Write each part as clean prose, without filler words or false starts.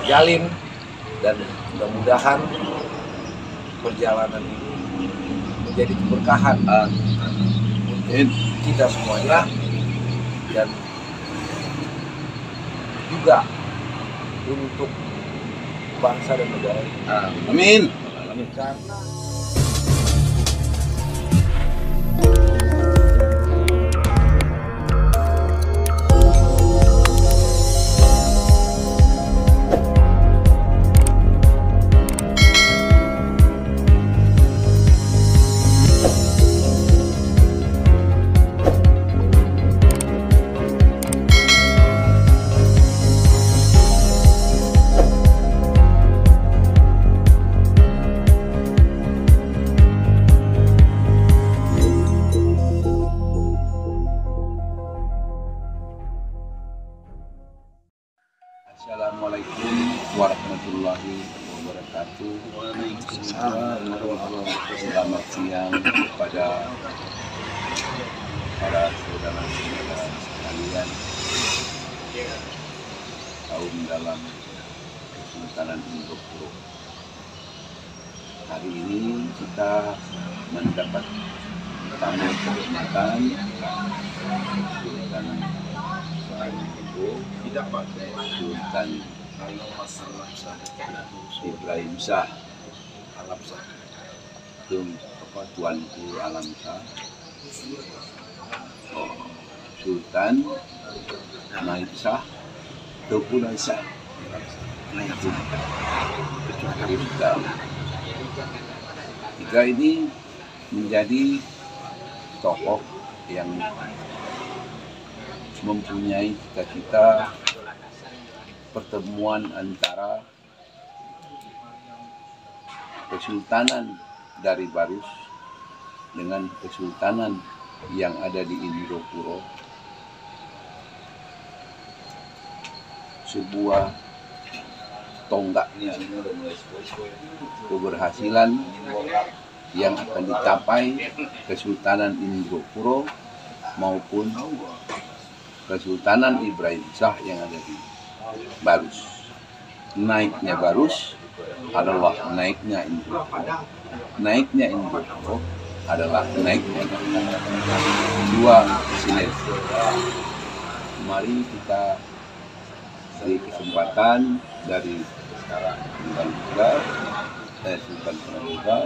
terjalin, dan mudah-mudahan perjalanan ini menjadi keberkahan untuk kita semuanya dan juga untuk bangsa dan negara ini. Amin. Karena Assalamualaikum warahmatullahi wabarakatuh. Selamat siang kepada para saudara-saudara sekalian kaum dalam Kesultanan Indopuro. Hari ini kita mendapat tamu kehormatan Sultan Sultan Ibrahim Shah Tuanku Alam Shah, Sultan Naib Shah Tukunan Shah. Tiga ini menjadi tokoh yang mempunyai cita-cita pertemuan antara Kesultanan dari Barus dengan Kesultanan yang ada di Indopuro, sebuah tonggaknya keberhasilan yang akan dicapai Kesultanan Indopuro maupun Kesultanan Ibrahim Shah yang ada di Barus. Naiknya Barus adalah naiknya Indopuro. Naiknya Indopuro adalah naiknya dua sinergi. Mari kita beri kesempatan dari Sultan Pramuka,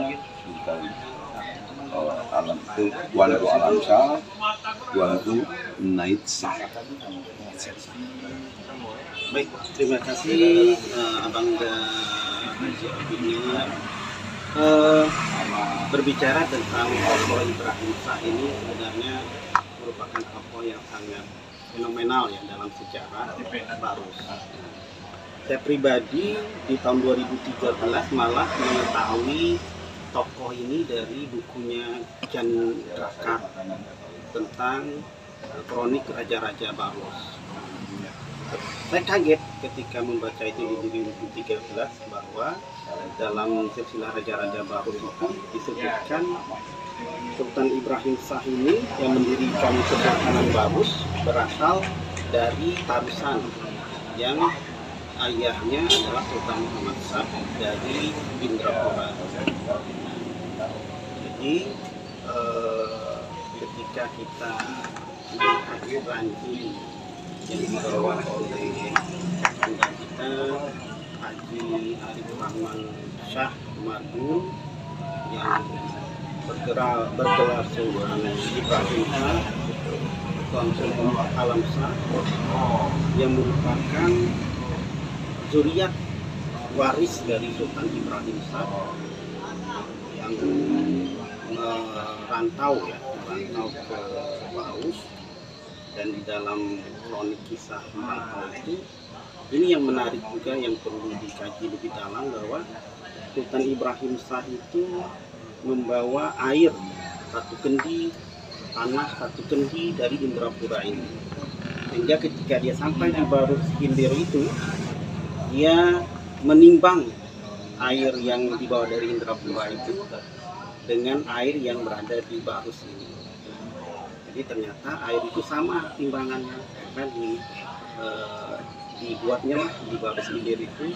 Sultan Alam Tuanku Alam Shah, Tuanku Naib Shah. Baik, terima kasih Abang dan Haji Abidnya. Berbicara tentang tokoh Ibrahim Shah ini sebenarnya merupakan tokoh yang sangat fenomenal ya dalam sejarah Barus. Saya pribadi di tahun 2013 malah mengetahui tokoh ini dari bukunya Jan Rakar tentang kronik raja-raja Barus. Saya kaget ketika membaca itu di 2013 bahwa dalam silsilah raja-raja Barus itu disebutkan Sultan Ibrahim Shah ini yang mendirikan Kesultanan Barus berasal dari Tarusan yang ayahnya adalah Sultan Muhammad Shah dari Indrapura. Jadi ketika kita melihat ranking yang dibawa oleh tetangga kita Haji Arif Rahman Shah Madun yang bergelar Sultan Ibrahim Shah Tuanku Alam Shah yang merupakan zuriat waris dari Sultan Ibrahim Shah yang merantau ke Barus. Dan di dalam kronik kisah merantau itu, ini yang menarik juga yang perlu dikaji lebih dalam bahwa Sultan Ibrahim Shah itu membawa air satu kendi, tanah satu kendi dari Indrapura ini. Sehingga ketika dia sampai di Barus Hindir itu, dia menimbang air yang dibawa dari Indrapura itu dengan air yang berada di Barus ini. Jadi ternyata air itu sama timbangannya, karena dibuatnya di Barus Ilir itu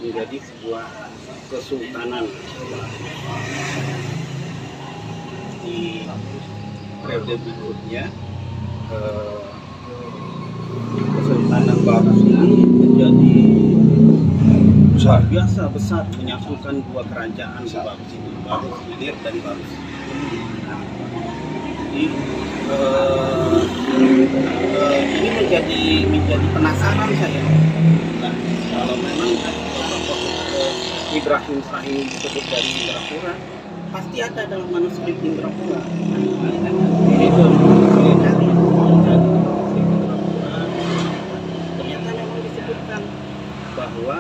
menjadi sebuah kesultanan. Di periode berikutnya Kesultanan Barus ini menjadi luar biasa besar, menyatukan dua kerajaan di Barus ini, Barus Ilir dan Barus. Jadi ini menjadi penasaran saya. Nah, kalau memang Ibrahim Shah ini disebut dari Indrapura, pasti ada dalam manuskrip Indrapura. Jadi saya cari manuskrip Indrapura, ternyata memang disebutkan bahwa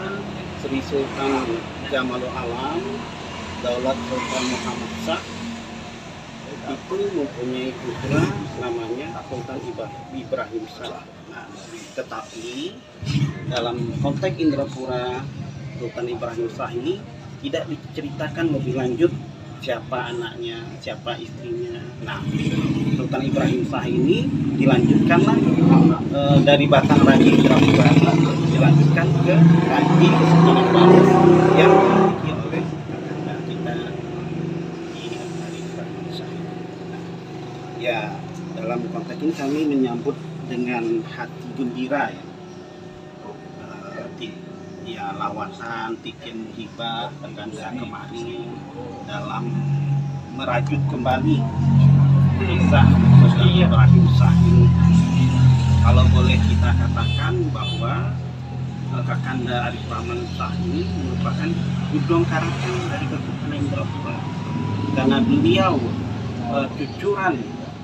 Sri Sultan Jamalul Alam, Daulat Sultan Muhammad Shah itu mempunyai putra namanya Sultan Ibrahim Shah. Nah, tetapi dalam konteks Indrapura, Sultan Ibrahim Shah ini tidak diceritakan lebih lanjut siapa anaknya, siapa istrinya. Nah, Sultan Ibrahim Shah ini dilanjutkanlah dari Batang Raja Indrapura dilanjutkan ke Raja Kesultanan Barus yang dimiliki oleh kakak kita di Ibrahim Shah. Ya, dalam konteks ini kami menyambut dengan hati gembira ya. Ya, lawatan, tikin hibah terganda kemari dalam merajut kembali kisah Sultan Ibrahim Shah ini. Kalau boleh kita katakan bahwa Kakanda Arif Rahman Shah ini merupakan gudang karakter dari Kesultanan Indrapura, karena beliau cucuran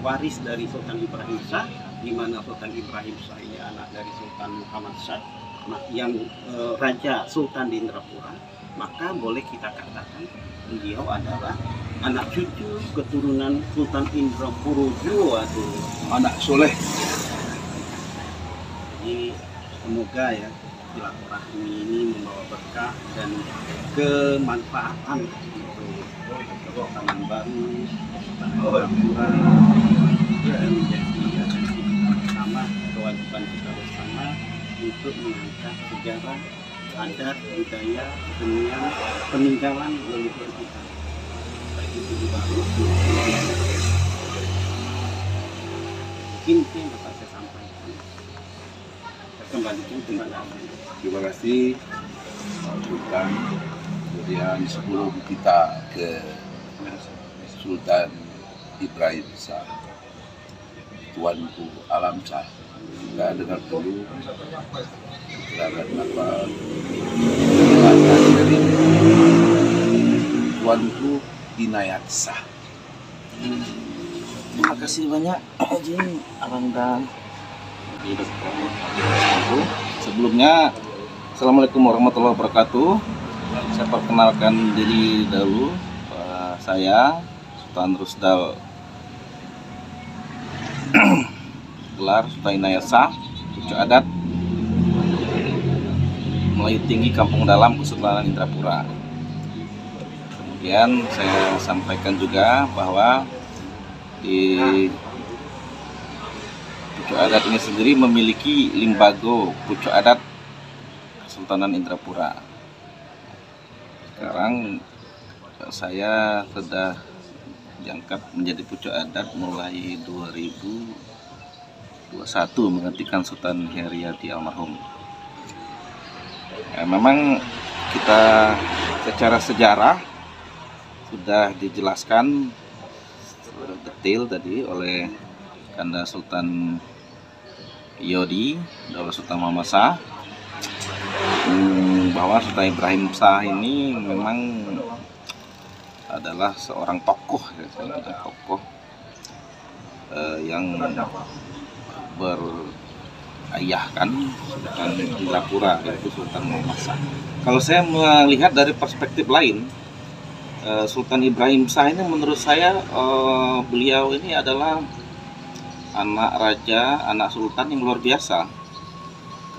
waris dari Sultan Ibrahim Shah, di mana Sultan Ibrahim Shah ini anak dari Sultan Muhammad Shah yang Raja Sultan di Indrapura. Maka boleh kita katakan beliau adalah anak cucu keturunan Sultan Indrapura II, anak soleh. Jadi semoga ya silaturahmi ini membawa berkah dan kemanfaatan untuk kesultanan baru, Indrapura, dan menjadi bersama kewajiban kita bersama untuk mengangkat sejarah, adat, budaya, kesenian, peninggalan leluhur kita. Baik itu di Barus, mungkin itu yang dapat saya sampaikan. Kembali. Terima kasih Sultan. Kemudian sebelum kita ke Sultan Ibrahim Shah, Tuanku Alam Shah, kita dengar dulu keterangan apa penjelasan dari Tuanku Inayat Shah. Terima kasih banyak Haji Abang dan Sebelumnya, Assalamualaikum warahmatullahi wabarakatuh. Saya perkenalkan diri dahulu. Saya Sultan Rusdal gelar Sultan Inayat Shah, pucuk adat Melayu Tinggi Kampung Dalam, Kesultanan Indrapura. Kemudian saya sampaikan juga bahwa di pucuk adat ini sendiri memiliki limbago pucuk adat Kesultanan Indrapura. Sekarang saya sudah diangkat menjadi pucuk adat mulai 2021 menggantikan Sultan Heriati almarhum. Memang kita secara sejarah sudah dijelaskan detail tadi oleh Kanda Sultan Yodi, Daulat Sultan Muhammad Shah, bahwa Sultan Ibrahim Shah ini memang adalah seorang tokoh, yang berayahkan Sultan Indrapura, yaitu Sultan Muhammad Shah. Kalau saya melihat dari perspektif lain, Sultan Ibrahim Shah ini menurut saya beliau ini adalah anak raja, anak sultan yang luar biasa,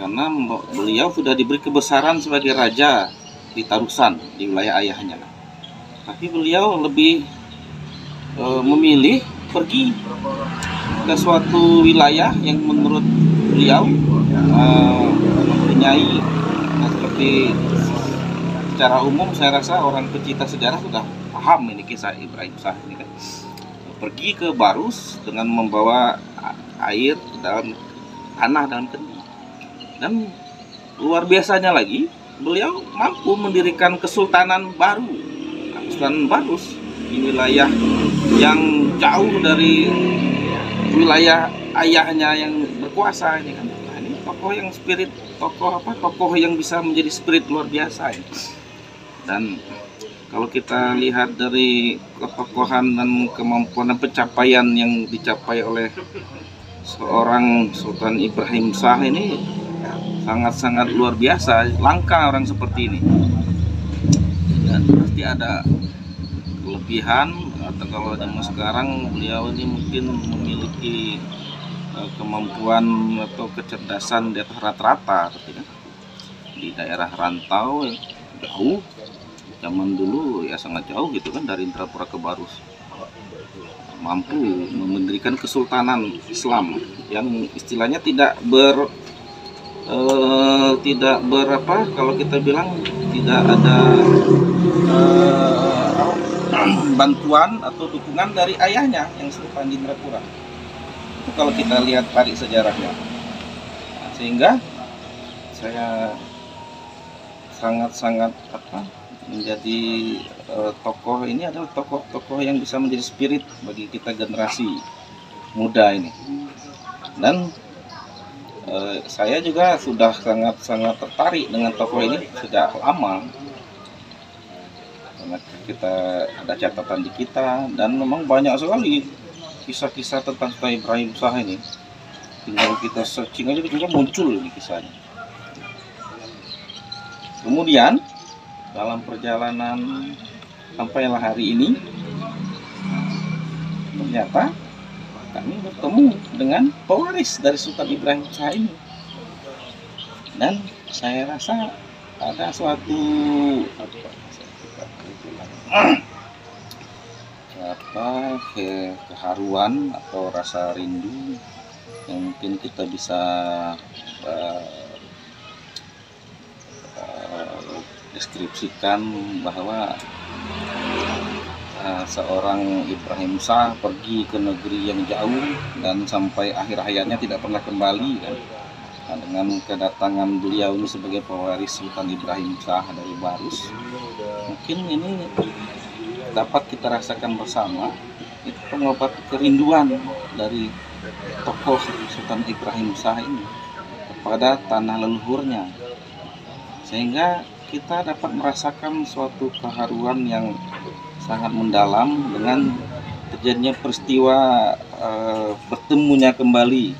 karena beliau sudah diberi kebesaran sebagai raja di Tarusan, di wilayah ayahnya. Tapi beliau lebih memilih pergi ke suatu wilayah yang menurut beliau nyai. Nah, seperti secara umum saya rasa orang pecinta sejarah sudah paham ini kisah Ibrahim Shah ini kan. Pergi ke Barus dengan membawa air dalam tanah dalam kendi. Dan luar biasanya lagi, beliau mampu mendirikan kesultanan baru, Kesultanan Barus, di wilayah yang jauh dari wilayah ayahnya yang berkuasa ini kan. Nah, ini tokoh yang spirit, tokoh yang bisa menjadi spirit luar biasa ini. Dan kalau kita lihat dari ketokohan dan kemampuan dan pencapaian yang dicapai oleh seorang Sultan Ibrahim Shah ini sangat-sangat luar biasa, langka orang seperti ini. Dan pasti ada kelebihan, atau kalau zaman sekarang beliau ini mungkin memiliki kemampuan atau kecerdasan di atas rata-rata, di daerah rantau yang jauh. Zaman dulu ya sangat jauh gitu kan, dari Indrapura ke Barus, mampu mendirikan kesultanan Islam yang istilahnya tidak berapa, kalau kita bilang tidak ada bantuan atau dukungan dari ayahnya yang Sultan Indrapura. Itu kalau kita lihat tarik sejarahnya. Nah, sehingga saya sangat-sangat menjadi tokoh ini adalah tokoh-tokoh yang bisa menjadi spirit bagi kita generasi muda ini. Dan saya juga sudah sangat-sangat tertarik dengan tokoh ini sejak lama, karena kita ada catatan di kita, dan memang banyak sekali kisah-kisah tentang Sultan Ibrahim Shah ini. Tinggal kita searching aja juga muncul ini kisahnya. Kemudian dalam perjalanan sampailah hari ini, ternyata kami bertemu dengan pewaris dari Sultan Ibrahim Shah ini. Dan saya rasa ada suatu keharuan atau rasa rindu yang mungkin kita bisa deskripsikan, bahwa seorang Ibrahim Shah pergi ke negeri yang jauh dan sampai akhir hayatnya tidak pernah kembali kan. Nah, dengan kedatangan beliau ini sebagai pewaris Sultan Ibrahim Shah dari Barus, mungkin ini dapat kita rasakan bersama, itu pengobat kerinduan dari tokoh Sultan Ibrahim Shah ini kepada tanah leluhurnya, sehingga kita dapat merasakan suatu keharuan yang sangat mendalam dengan terjadinya peristiwa bertemunya kembali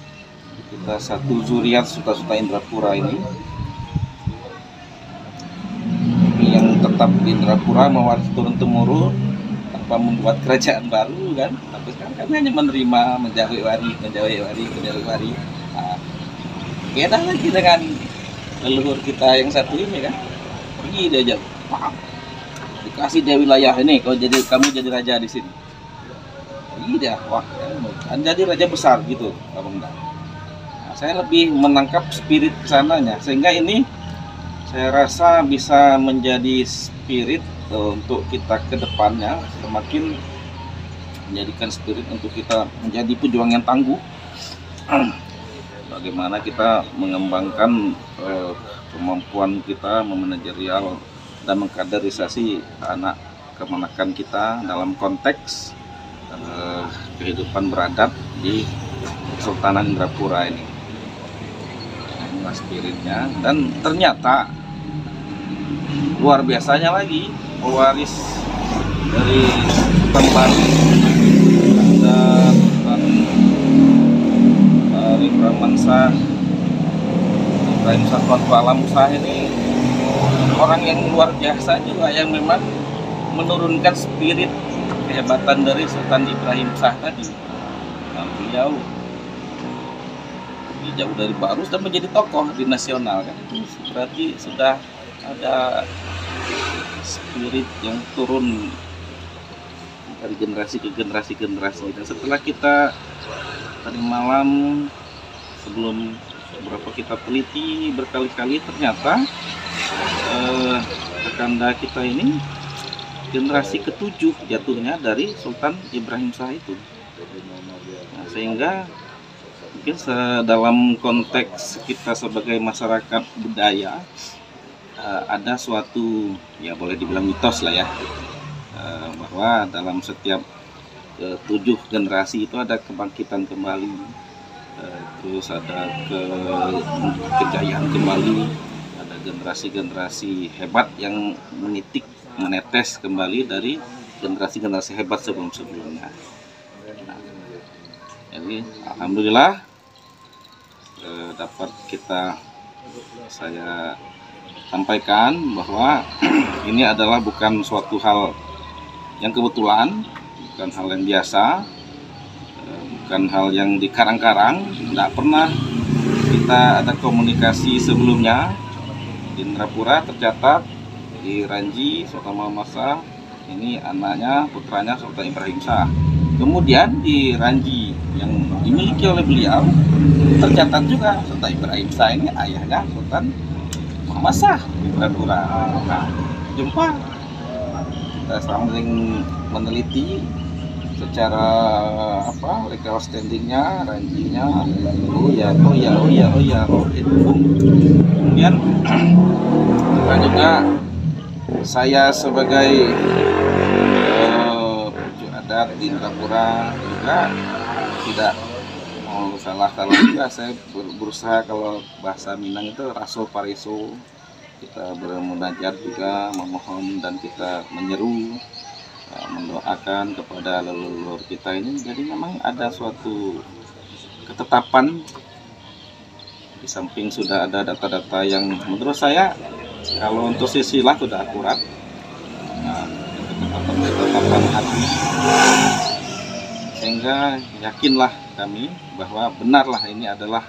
kita satu zuriat Sultan Indrapura ini, yang tetap di Indrapura mewarisi turun temurun tanpa membuat kerajaan baru kan. Tapi sekarang kan hanya menerima menjauhi wari. Nah, beda lagi dengan leluhur kita yang satu ini kan. Pergi dia aja, dikasih dia wilayah ini, kamu jadi raja di sini. Pergi dia, wah, kan jadi raja besar gitu, Abang. Nah, saya lebih menangkap spirit kesananya, sehingga ini saya rasa bisa menjadi spirit untuk kita ke depannya, semakin menjadikan spirit untuk kita menjadi pejuang yang tangguh. Bagaimana kita mengembangkan kemampuan kita memanajerial dan mengkaderisasi anak kemenakan kita dalam konteks kehidupan beradab di Kesultanan Indrapura ini. Inilah spiritnya, dan ternyata luar biasanya lagi pewaris dari Sultan Barus dan Sultan Ibrahim Shah Tuanku Alam Shah ini orang yang luar biasa juga, yang memang menurunkan spirit kehebatan dari Sultan Ibrahim Shah tadi. Nah, beliau jauh dari Barus dan menjadi tokoh di nasional kan, itu berarti sudah ada spirit yang turun dari generasi ke generasi. Dan setelah kita tadi malam sebelum berapa kita teliti berkali-kali, ternyata Kakanda kita ini generasi ketujuh jatuhnya dari Sultan Ibrahim Shah itu. Nah, sehingga mungkin dalam konteks kita sebagai masyarakat budaya ada suatu, ya boleh dibilang mitos lah ya, bahwa dalam setiap 7 generasi itu ada kebangkitan kembali, terus ada kejayaan kembali, ada generasi-generasi hebat yang menetes kembali dari generasi-generasi hebat sebelum-sebelumnya. Nah, jadi alhamdulillah dapat saya sampaikan bahwa ini adalah bukan suatu hal yang kebetulan, bukan hal yang biasa, bukan hal yang dikarang-karang. Tidak pernah kita ada komunikasi sebelumnya. Di Indrapura tercatat di Ranji Sultan Muhammad Shah ini anaknya, putranya Sultan Ibrahim Shah. Kemudian di Ranji yang dimiliki oleh beliau tercatat juga Sultan Ibrahim Shah ini ayahnya Sultan Muhammad Shah di Indrapura. Nah, jumpa kita saling meneliti secara legal standingnya, ranjinya, oh ya, itu. Kemudian kita juga, saya sebagai pucuk adat di Indrapura juga tidak mau salah juga. Saya berusaha, kalau bahasa Minang itu raso pariso, kita bermunajat juga, memohon dan kita menyeru, mendoakan kepada leluhur kita ini. Jadi memang ada suatu ketetapan, di samping sudah ada data-data yang menurut saya kalau untuk silsilah sudah akurat. Nah, ketetapan hati, sehingga yakinlah kami bahwa benarlah ini adalah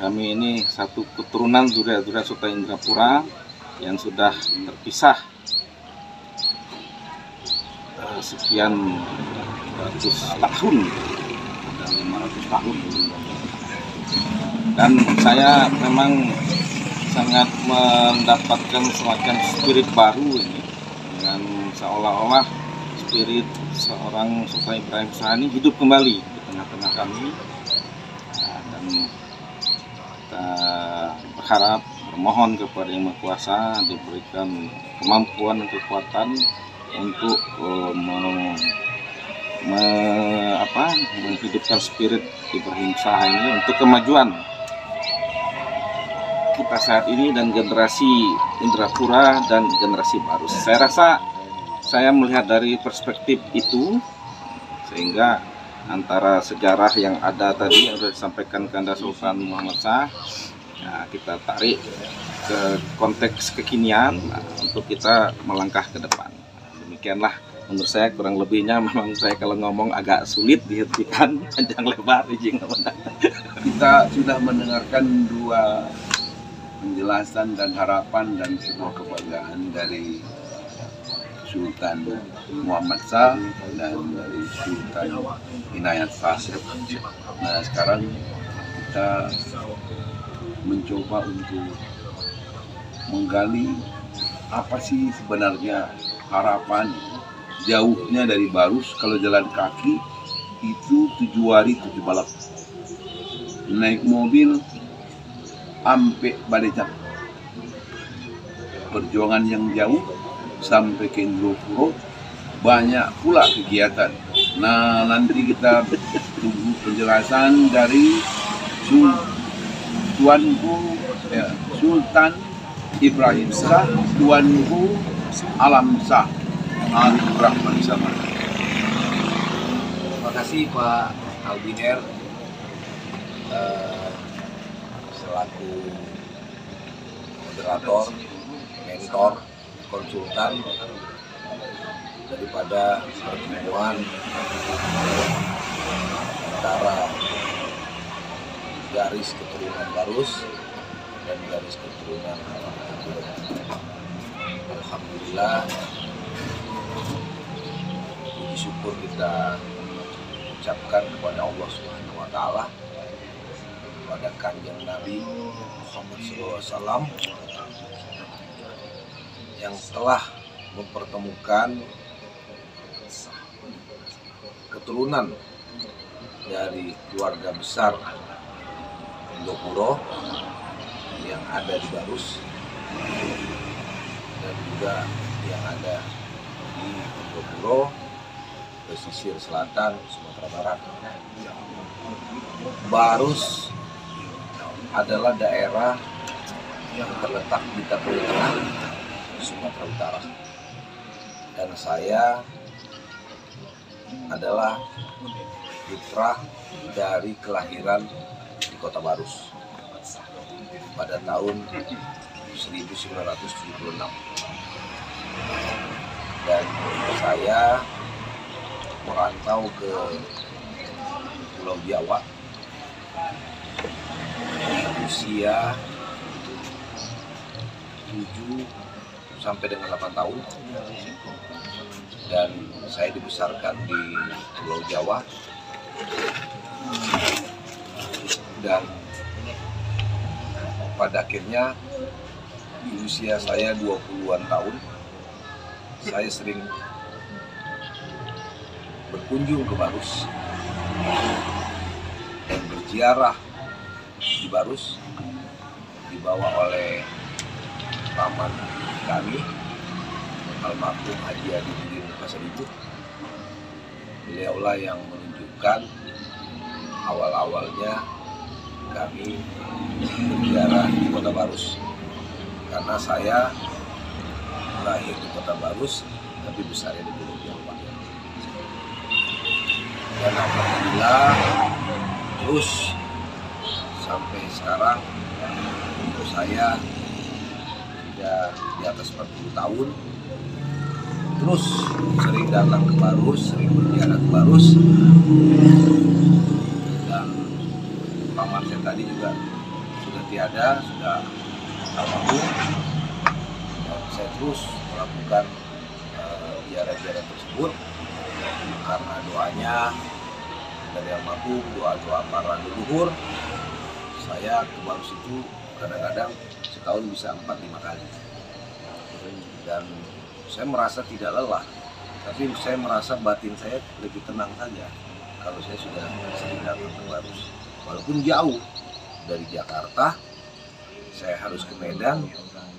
kami ini satu keturunan zuriat-zuriat Sultan Indrapura yang sudah terpisah sekian ratus tahun dan 500 tahun. Dan saya memang sangat mendapatkan semacam spirit baru ini, dengan seolah-olah spirit seorang Sultan Ibrahim Shah ini hidup kembali di tengah-tengah kami. Nah, dan kita berharap, bermohon kepada Yang Maha Kuasa diberikan kemampuan dan kekuatan untuk menghidupkan spirit Ibrahim Shah ini untuk kemajuan kita saat ini dan generasi Indrapura dan generasi baru. Saya rasa saya melihat dari perspektif itu, sehingga antara sejarah yang ada tadi yang sudah disampaikan Kakanda Sultan Muhammad Shah, nah, kita tarik ke konteks kekinian untuk kita melangkah ke depan. Demikianlah menurut saya, kurang lebihnya memang saya kalau ngomong agak sulit dihentikan panjang lebar. Kita sudah mendengarkan dua penjelasan dan harapan dan sebuah kebanggaan dari Sultan Muhammad Shah dan dari Sultan Inayat Shah. Nah, sekarang kita mencoba untuk menggali apa sih sebenarnya harapan jauhnya dari Barus. Kalau jalan kaki itu 7 hari 7 malam, naik mobil sampai Badecak, perjuangan yang jauh sampai ke Indrapura, banyak pula kegiatan. Nah, nanti kita tunggu penjelasan dari Sultan Ibrahim Shah, Tuanku Alam Shah, Arif Rahman Samad. Terima kasih Pak Albiner selaku moderator, mentor, konsultan daripada pertemuan antara garis keturunan Barus dan garis keturunan Alhamdulillah, puji syukur kita ucapkan kepada Allah Subhanahu wa Ta'ala kepada Kanjeng Nabi Muhammad SAW yang telah mempertemukan keturunan dari keluarga besar Indopuro yang ada di Barus dan juga yang ada di Indopuro, pesisir selatan Sumatera Barat. Barus adalah daerah yang terletak di Tapoli Tengah, Sumatera Utara. Dan saya adalah putra dari kelahiran di Kota Barus pada tahun 1976. Dan saya merantau ke Pulau Jawa usia 7 sampai dengan 8 tahun, dan saya dibesarkan di Pulau Jawa. Dan pada akhirnya di usia saya 20-an tahun, saya sering berkunjung ke Barus dan berziarah di Barus, dibawa oleh paman kami, almarhum Haji Adiuddin Pasaribu. Beliaulah yang menunjukkan awal-awalnya kami berziarah di Kota Barus, karena saya lahir di Kota Barus tapi besarnya di Pulau Jawa. Dan alhamdulillah terus sampai sekarang umur saya sudah di atas 40 tahun, terus sering datang ke Barus, sering berziarah ke Barus. Dan paman saya tadi juga sudah tiada, sudah almarhum, dan saya terus melakukan ziarah-ziarah tersebut karena doanya dari almarhum, doa-doa para leluhur. Saya ke Barus itu kadang-kadang setahun bisa 4-5 kali, dan saya merasa tidak lelah, tapi saya merasa batin saya lebih tenang saja kalau saya sudah sering datang ke Barus. Walaupun jauh dari Jakarta, saya harus ke Medan,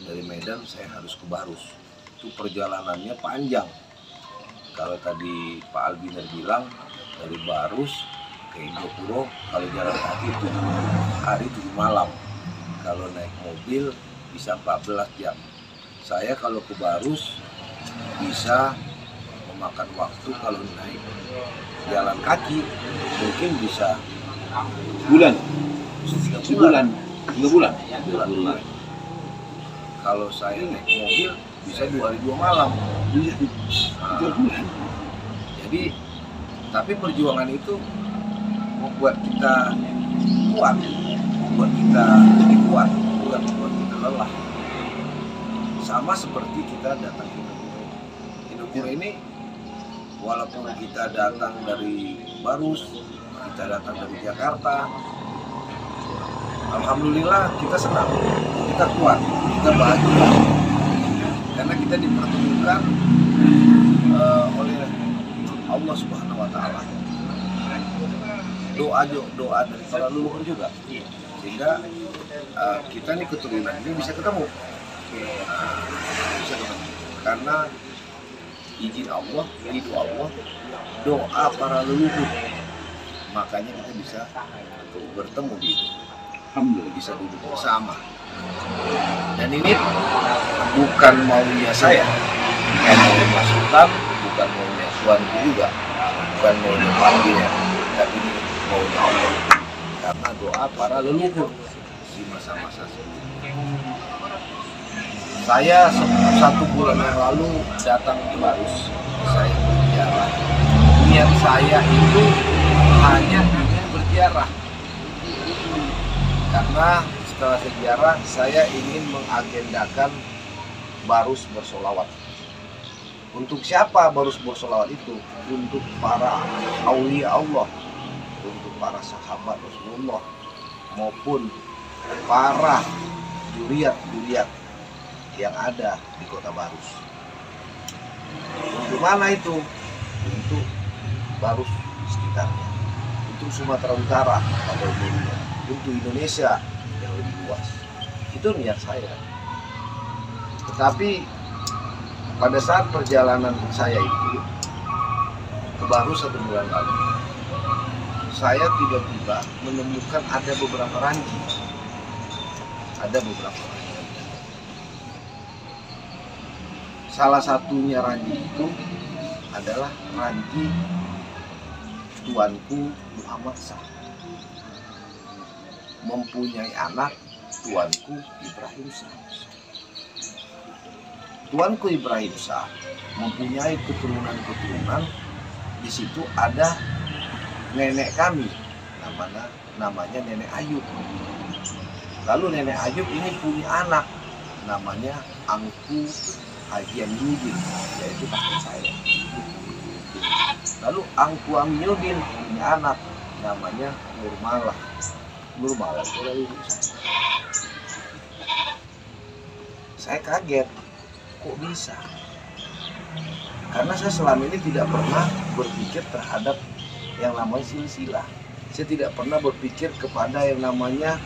dari Medan saya harus ke Barus. Itu perjalanannya panjang. Kalau tadi Pak Albiner bilang dari Barus ke Indopuro kalau jalan kaki 7 hari 7 malam, kalau naik mobil bisa 14 jam. Saya kalau ke Barus bisa memakan waktu kalau naik jalan kaki mungkin bisa Bulan, 3 bulan. 3 bulan. Kalau saya naik mobil bisa 2 hari 2 malam. Nah, jadi tapi perjuangan itu membuat kita kuat, membuat kita lebih kuat, bukan membuat kita lelah. Sama seperti kita datang ke Indopuro ini, walaupun kita datang dari Barus, kita datang dari Jakarta, alhamdulillah kita senang, kita kuat, kita bahagia, karena kita dipertemukan oleh Allah Subhanahu Wa Taala. Doa dari para leluhur juga, sehingga kita nih keturunan ini bisa ketemu. Bisa ketemu karena izin Allah, ridho Allah, doa para leluhur, makanya kita bisa bertemu di itu. Alhamdulillah bisa duduk bersama. Dan ini bukan maunya saya, bukan maunya Sultan, bukan maunya tuanku juga, bukan maunya panggilan, tapi ini maunya Allah, karena doa para leluhur di masa-masa sebelumnya. Saya 1 bulan yang lalu datang ke Barus, saya berziarah. Niat saya itu hanya ingin berziarah, karena setelah sejarah saya ingin mengagendakan Barus bersolawat. Untuk siapa Barus bersolawat itu? Untuk para aulia Allah, untuk para sahabat Rasulullah, maupun para juriat yang ada di Kota Barus. Untuk mana itu? Untuk Barus sekitarnya, untuk Sumatera Utara pada umumnya, untuk Indonesia yang lebih luas. Itu niat saya. Tetapi pada saat perjalanan saya itu ke Barus 1 bulan lalu, saya tiba-tiba menemukan ada beberapa ranji. Salah satunya ranji itu adalah ranji tuanku Muhammad Shah, mempunyai anak tuanku Ibrahim Shah. Tuanku Ibrahim Shah mempunyai keturunan. Di situ ada nenek kami, namanya Nenek Ayub. Lalu Nenek Ayub ini punya anak, namanya Angku Haji Aminuddin, yaitu kakek saya. Lalu Angku Aminuddin punya anak, namanya Nurmalah. Saya kaget, kok bisa? Karena saya selama ini tidak pernah berpikir terhadap yang namanya silsilah. Saya tidak pernah berpikir kepada yang namanya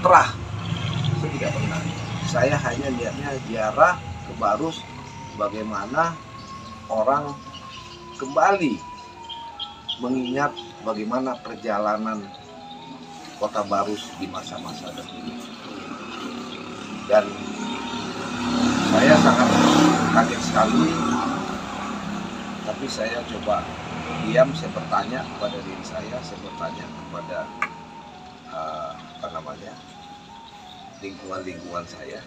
terah. Saya tidak pernah. Saya hanya lihatnya ziarah ke Barus, bagaimana orang kembali mengingat bagaimana perjalanan Kota Barus di masa-masa dahulu. Dan saya sangat kaget sekali, tapi saya coba diam, saya bertanya kepada diri saya bertanya kepada lingkungan saya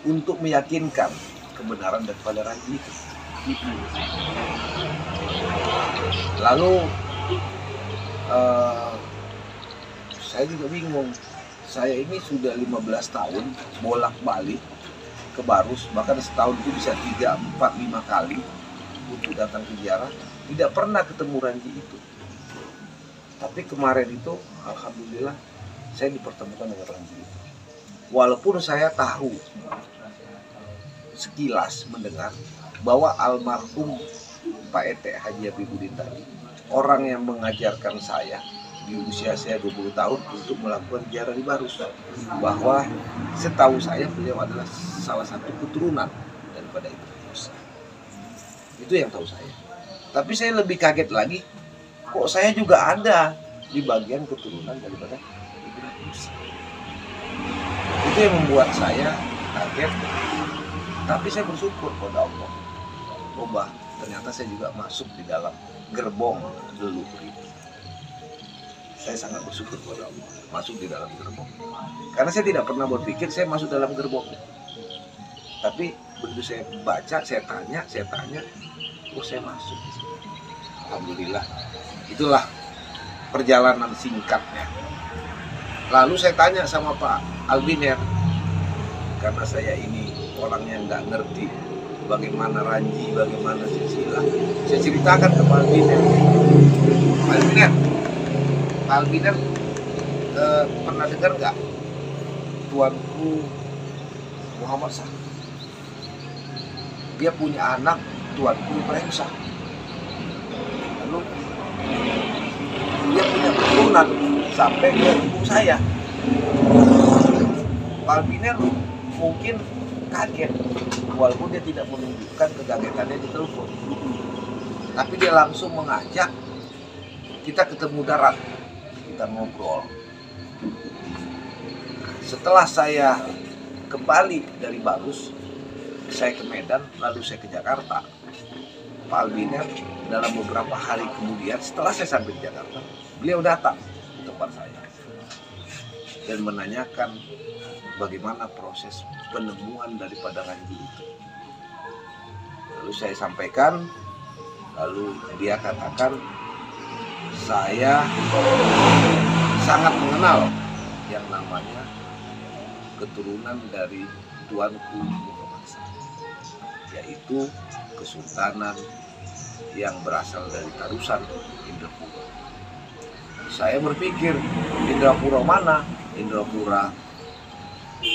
untuk meyakinkan kebenaran daripada ranji itu. Lalu saya juga bingung. Saya ini sudah 15 tahun bolak-balik ke Barus, bahkan setahun itu bisa 3, 4, 5 kali untuk datang ke ziarah, tidak pernah ketemu ranji itu. Tapi kemarin itu alhamdulillah saya dipertemukan dengan ranji itu. Walaupun saya tahu sekilas mendengar bahwa almarhum Pak Ete Haji Habibudin tadi orang yang mengajarkan saya di usia saya 20 tahun untuk melakukan ziarah di Barus, bahwa setahu saya beliau adalah salah satu keturunan daripada Ibrahim Shah. Itu yang tahu saya. Tapi saya lebih kaget lagi, kok saya juga ada di bagian keturunan daripada Ibrahim Shah. Itu yang membuat saya kaget. Tapi saya bersyukur kepada Allah. Ternyata saya juga masuk di dalam gerbong leluhur itu. Saya sangat bersyukur kepada Allah masuk di dalam gerbong. Karena saya tidak pernah berpikir saya masuk dalam gerbong. Tapi begitu saya baca, saya tanya, saya masuk. Alhamdulillah. Itulah perjalanan singkatnya. Lalu saya tanya sama Pak Albiner, karena saya ini orang yang nggak ngerti bagaimana ranji, bagaimana silsilah. Saya ceritakan ke Pak Albiner. Pak Albiner pernah dengar nggak tuanku Muhammad Shah? Dia punya anak tuanku Ibrahim Shah. Lalu dia punya keturunan sampai ke ibu saya. Pak Albiner mungkin kaget, walaupun dia tidak menunjukkan kekagetannya di telepon. Tapi dia langsung mengajak kita ketemu darat, kita ngobrol. Setelah saya kembali dari Barus, saya ke Medan, lalu saya ke Jakarta. Pak Albiner dalam beberapa hari kemudian, setelah saya sampai di Jakarta, beliau datang ke tempat saya dan menanyakan bagaimana proses penemuan daripada ranji itu. Lalu saya sampaikan, lalu dia katakan, saya sangat mengenal yang namanya keturunan dari tuanku Muhammad Shah, yaitu kesultanan yang berasal dari Tarusan, Indrapura. saya berpikir Indrapura mana? Indrapura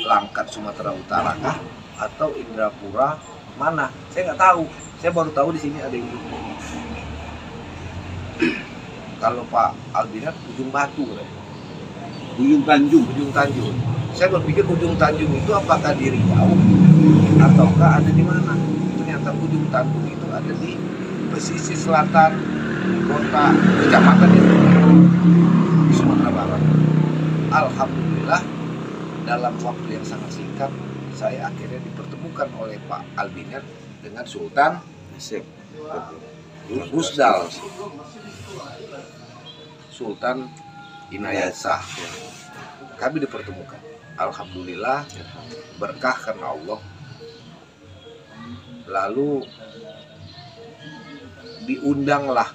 Langkat Sumatera Utara kah? Atau Indrapura mana? Saya nggak tahu. Saya baru tahu di sini ada Indrapura. Kalau Pak Albinar Ujung Batu, Ujung Tanjung. Ujung Tanjung. Saya berpikir Ujung Tanjung itu apakah di Riau ataukah ada di mana? Ternyata Ujung Tanjung itu ada di pesisir selatan kota kecamatan itu di Sumatera Barat. Alhamdulillah dalam waktu yang sangat singkat saya akhirnya dipertemukan oleh Pak Albinar dengan Sultan Rusdal, Sultan Inayat Shah. Kami dipertemukan. Alhamdulillah berkah karena Allah. Lalu diundanglah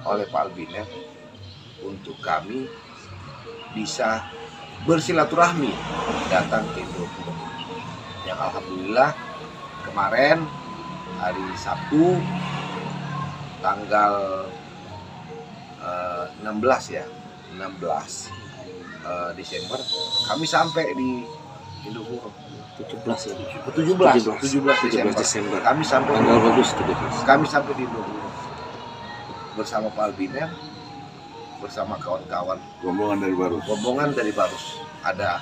oleh Pak Albinar untuk kami bisa bersilaturahmi datang ke Indrapura. Yang alhamdulillah kemarin hari Sabtu tanggal 16 ya, 16 Desember kami sampai di Indrapura. 17 Desember. Kami sampai Tanggal bagus 17. kami sampai di Indrapura bersama Pak Albinar, bersama kawan-kawan Rombongan dari Barus. rombongan dari Barus. Ada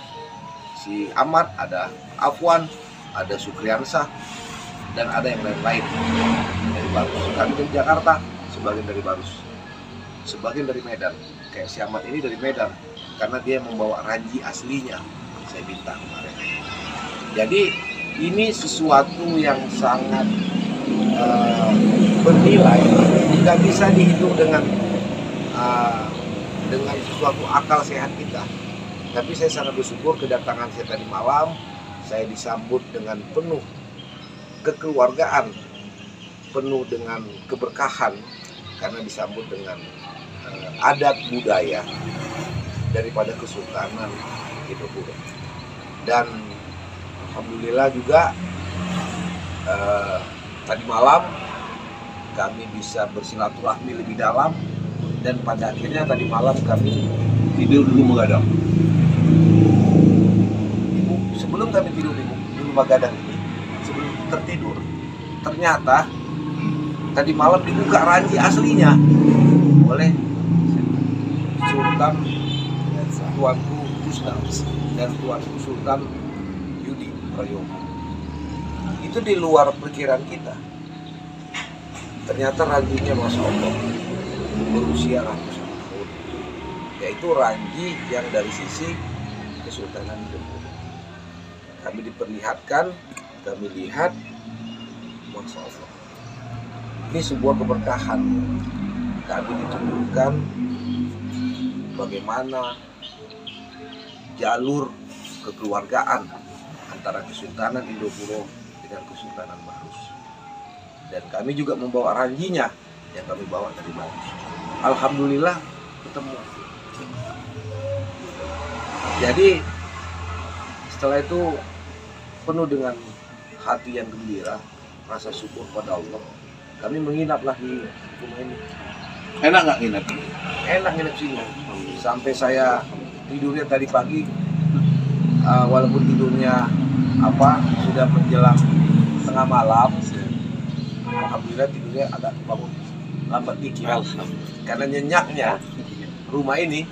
si Ahmad, ada Afwan, ada Sukriansah, dan ada yang lain-lain dari Barus. Kami dari Jakarta, sebagian dari Barus, sebagian dari Medan. Kayak si Ahmad ini dari Medan, karena dia membawa ranji aslinya, saya minta kemarin. Jadi ini sesuatu yang sangat bernilai, tidak bisa dihitung dengan sesuatu akal sehat kita. Tapi saya sangat bersyukur kedatangan saya tadi malam, saya disambut dengan penuh kekeluargaan, penuh dengan keberkahan, karena disambut dengan adat budaya daripada Kesultanan Indrapura. Dan alhamdulillah juga tadi malam kami bisa bersilaturahmi lebih dalam, dan pada akhirnya tadi malam kami Tidur dulu mengadang. sebelum kami tidur di rumah gadang ini, sebelum tertidur, ternyata tadi malam dibuka ranji aslinya oleh Sultan Tuanku Rusdal dan Tuanku Sultan Yudi Prayogo. Itu di luar perkiraan kita. Ternyata ranjinya Masya Allah berusia ratusan tahun, yaitu ranji yang dari sisi Kesultanan Indrapura. Kami diperlihatkan, kami lihat, Masya Allah, ini sebuah keberkahan. Kami ditunjukkan bagaimana jalur kekeluargaan antara Kesultanan Indrapura dengan Kesultanan Barus. Dan kami juga membawa ranjinya yang kami bawa dari Barus. Alhamdulillah ketemu. Jadi setelah itu penuh dengan hati yang gembira, rasa syukur pada Allah. Kami menginaplah di rumah ini. Enak nggak nginep? Enak nginep sini. Sampai saya tidurnya tadi pagi, walaupun tidurnya sudah menjelang tengah malam, alhamdulillah tidurnya agak bangun lambat dikit. Karena nyenyaknya rumah ini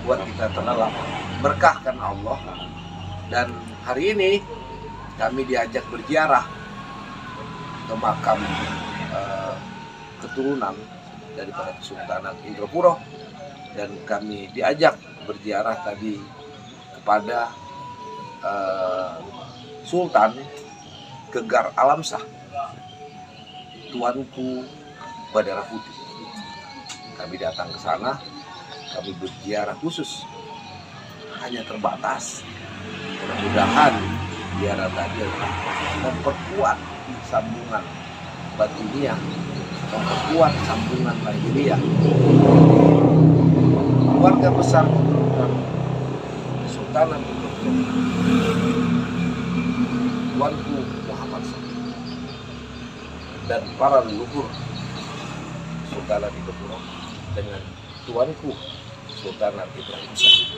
buat kita terlelap. Berkah karena Allah. Dan hari ini kami diajak berziarah ke makam keturunan daripada Kesultanan Indrapura, dan kami diajak berziarah tadi kepada Sultan Gegar Alamsyah, Tuanku Badara Putih. Kami datang ke sana, kami berziarah khusus, hanya terbatas. Mudah-mudahan ziarah tadi memperkuat sambungan batiniah, memperkuat sambungan lahiriah. Keluarga besar Kesultanan Indrapura, Tuanku Muhammad SAW, dan para leluhur Kesultanan Indrapura dengan tuanku Sultan Ibrahim Shah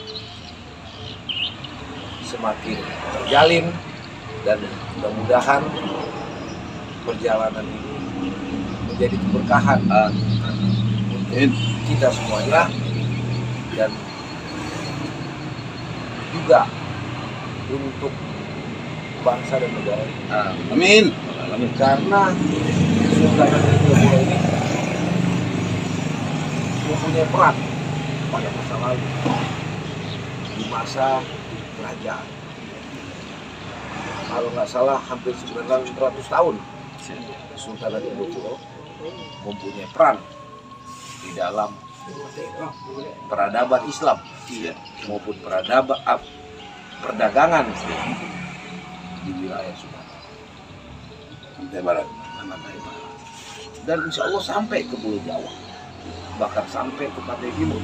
semakin terjalin, dan mudah-mudahan perjalanan ini menjadi keberkahan untuk kita semuanya dan juga untuk bangsa dan negara ini. Amin. Karena Sultan Ibrahim ini mempunyai peran pada masa lalu, di masa kerajaan. Kalau nggak salah hampir 900 tahun Sultan Ibrahim mempunyai peran di dalam peradaban Islam maupun perdagangan di wilayah Sumatera Pantai Barat. dan insya Allah sampai ke Pulau Jawa, bahkan sampai ke Pantai Timur,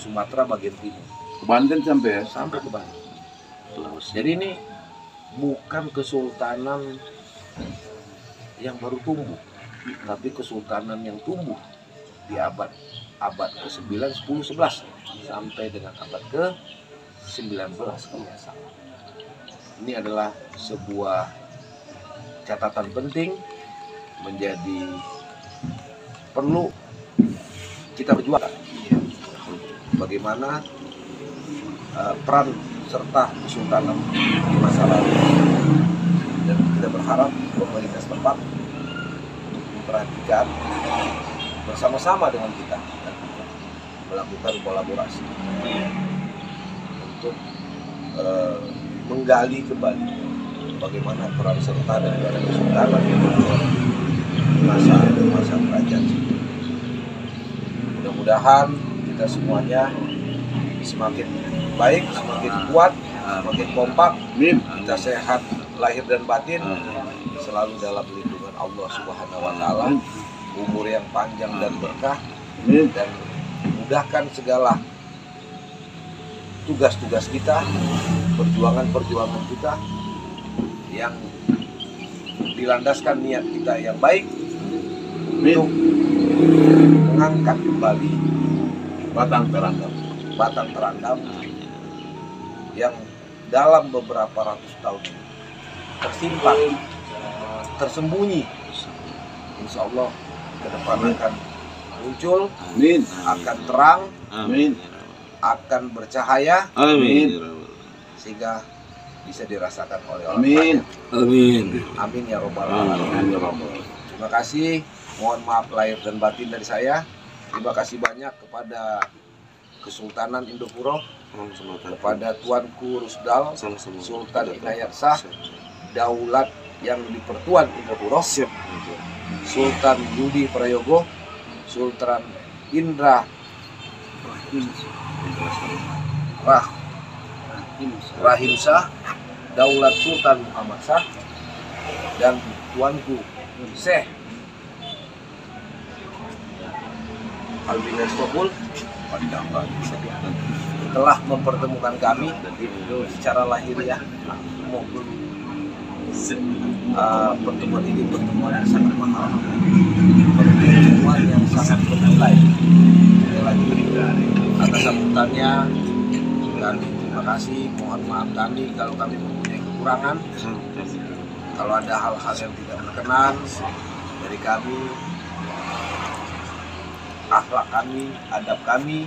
Sumatera bagian timur, Ke Banten sampai ya? sampai ke Bali. Jadi ini bukan kesultanan yang baru tumbuh, tapi kesultanan yang tumbuh di abad ke-9, 10, 11 sampai dengan abad ke-19 kalau nggak salah. Ini adalah sebuah catatan penting, menjadi perlu kita berjuang bagaimana peran serta kesultanan di masa lalu, dan kita berharap pemerintah setempat untuk memperhatikan bersama-sama dengan kita dan melakukan kolaborasi untuk menggali kembali bagaimana peran serta dan kesultanan di masa kerajaan. Mudah-mudahan kita semuanya semakin baik, semakin kuat, semakin kompak, kita sehat lahir dan batin, selalu dalam lindungan Allah Subhanahu wa Ta'ala, umur yang panjang dan berkah, dan mudahkan segala tugas-tugas kita, perjuangan-perjuangan kita yang dilandaskan niat kita yang baik untuk mengangkat kembali batang terandam yang dalam beberapa ratus tahun ini tersimpan, tersembunyi. Insya Allah ke depan akan muncul, akan terang, akan bercahaya, sehingga bisa dirasakan oleh orang banyak. Amin ya robbal alamin. Terima kasih, mohon maaf lahir dan batin dari saya. Terima kasih banyak kepada Kesultanan Indopuro, kepada Tuanku Rusdal, Sultan Inayat Shah, Daulat yang di Pertuan Indopuro, Sultan Yudi Prayogo, Sultan Indra Rahim Shah, Daulat Sultan Muhammad Shah, dan Tuanku Syekh Albin Estopul telah mempertemukan kami secara lahiriah maupun pertemuan ini pertemuan yang sangat mahal, pertemuan yang sangat bernilai. Sekali lagi atas sambutannya kami terima kasih, mohon maaf kami kalau kami mempunyai kekurangan, kalau ada hal-hal yang tidak berkenan dari kami, akhlak kami, adab kami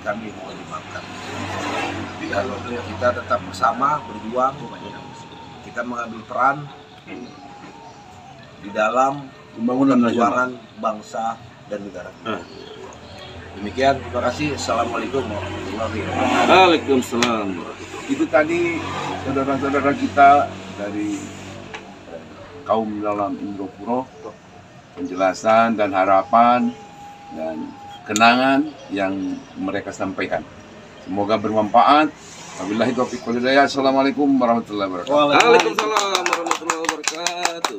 mohon dimaafkan. Dan kita tetap bersama berjuang, kita mengambil peran di dalam perjuangan bangsa dan negara. Demikian, terima kasih. Assalamualaikum warahmatullahi wabarakatuh. Waalaikumsalam. Itu tadi saudara-saudara kita dari kaum dalam Indopuro, penjelasan dan harapan dan kenangan yang mereka sampaikan. Semoga bermanfaat. Wabillahi taufiq wal hidayah. Assalamualaikum warahmatullahi wabarakatuh. Waalaikumsalam warahmatullahi wabarakatuh.